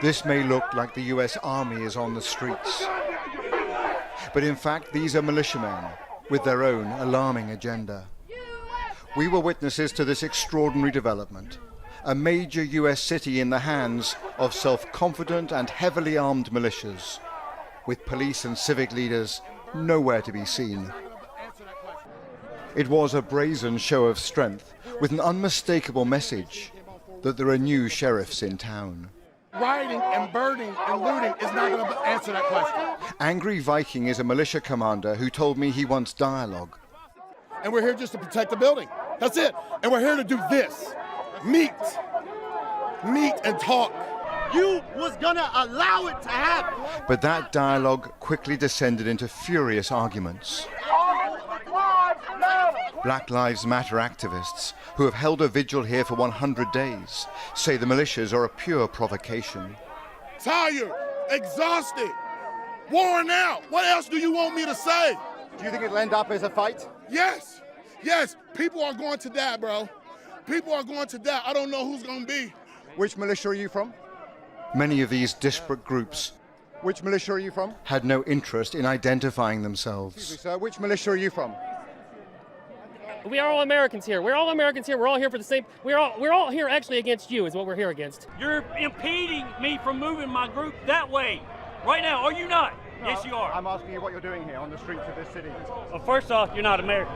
This may look like the US Army is on the streets, but in fact these are militiamen with their own alarming agenda. We were witnesses to this extraordinary development, a major US city in the hands of self-confident and heavily armed militias, with police and civic leaders nowhere to be seen. It was a brazen show of strength with an unmistakable message that there are new sheriffs in town. Rioting and burning and looting is not going to answer that question. Angry Viking is a militia commander who told me he wants dialogue. And we're here just to protect the building. That's it. And we're here to do this. Meet and talk. You was gonna allow it to happen. But that dialogue quickly descended into furious arguments. Black Lives Matter activists, who have held a vigil here for 100 days, say the militias are a pure provocation. Tired, exhausted, worn out. What else do you want me to say? Do you think it'll end up as a fight? Yes. People are going to die, bro. People are going to die. I don't know who's going to be. Which militia are you from? Many of these disparate groups Which militia are you from? had no interest in identifying Excuse me, themselves. sir. Which militia are you from? We are all Americans here. We're all Americans here. We're all here for the same. We're all here actually against you. Is what we're here against. You're impeding me from moving my group that way right now. Are you not? No, Yes, you are. I'm asking you what you're doing here on the streets of this city. Well, first off, you're not American.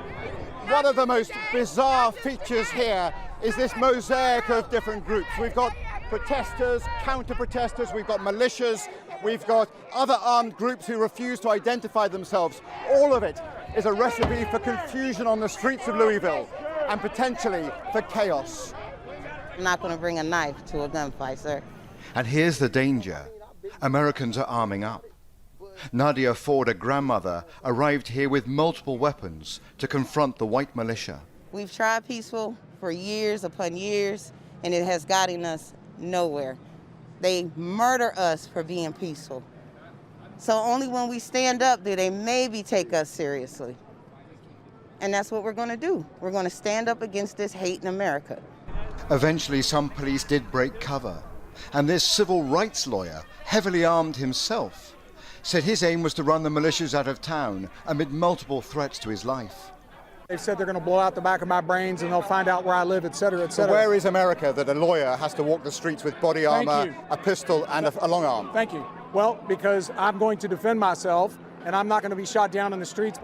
One of the most bizarre features here is this mosaic of different groups. We've got protesters, counter-protesters, we've got militias, we've got other armed groups who refuse to identify themselves. All of it is a recipe for confusion on the streets of Louisville and potentially for chaos. I'm not going to bring a knife to a gunfight, sir. And here's the danger. Americans are arming up. Nadia Ford, a grandmother, arrived here with multiple weapons to confront the white militia. We've tried peaceful for years upon years, and it has gotten us nowhere. They murder us for being peaceful. So only when we stand up do they maybe take us seriously. And that's what we're going to do. We're going to stand up against this hate in America. Eventually, some police did break cover, and this civil rights lawyer, heavily armed himself, said his aim was to run the militias out of town amid multiple threats to his life. They've said they're going to blow out the back of my brains and they'll find out where I live, et cetera, et So cetera. where is America that a lawyer has to walk the streets with body Thank armor, you. a pistol and a long arm? Thank you. Well, because I'm going to defend myself and I'm not going to be shot down in the streets.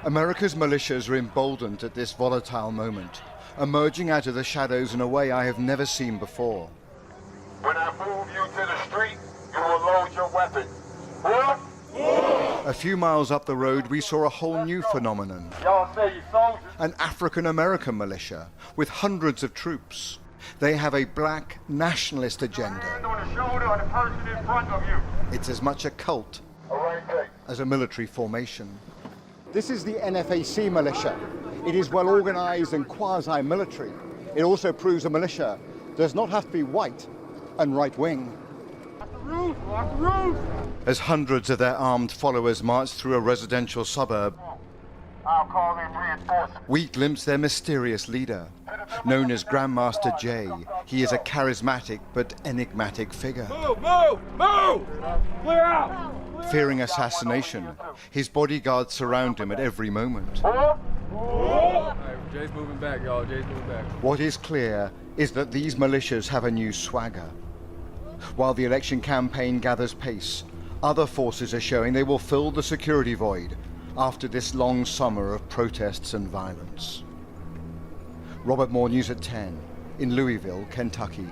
America's militias are emboldened at this volatile moment, emerging out of the shadows in a way I have never seen before. When I move you to the street, you will load your weapon. A few miles up the road, we saw a whole new phenomenon. Y'all say you soldiers. An African-American militia with hundreds of troops. They have a black nationalist agenda. Hand on the shoulder of the person in front of you. It's as much a cult All right, take. as a military formation. This is the NFAC militia. It is well organized and quasi-military. It also proves a militia does not have to be white and right-wing. Lock the roof. As hundreds of their armed followers march through a residential suburb, I'll call in reinforcements. we glimpse their mysterious leader. Known as Grandmaster Jay, he is a charismatic but enigmatic figure. Move! Clear out! Fearing assassination, his bodyguards surround him at every moment. Jay's moving back, y'all. Jay's moving back. What is clear is that these militias have a new swagger. While the election campaign gathers pace, other forces are showing they will fill the security void after this long summer of protests and violence. Robert Moore, News at 10, in Louisville, Kentucky.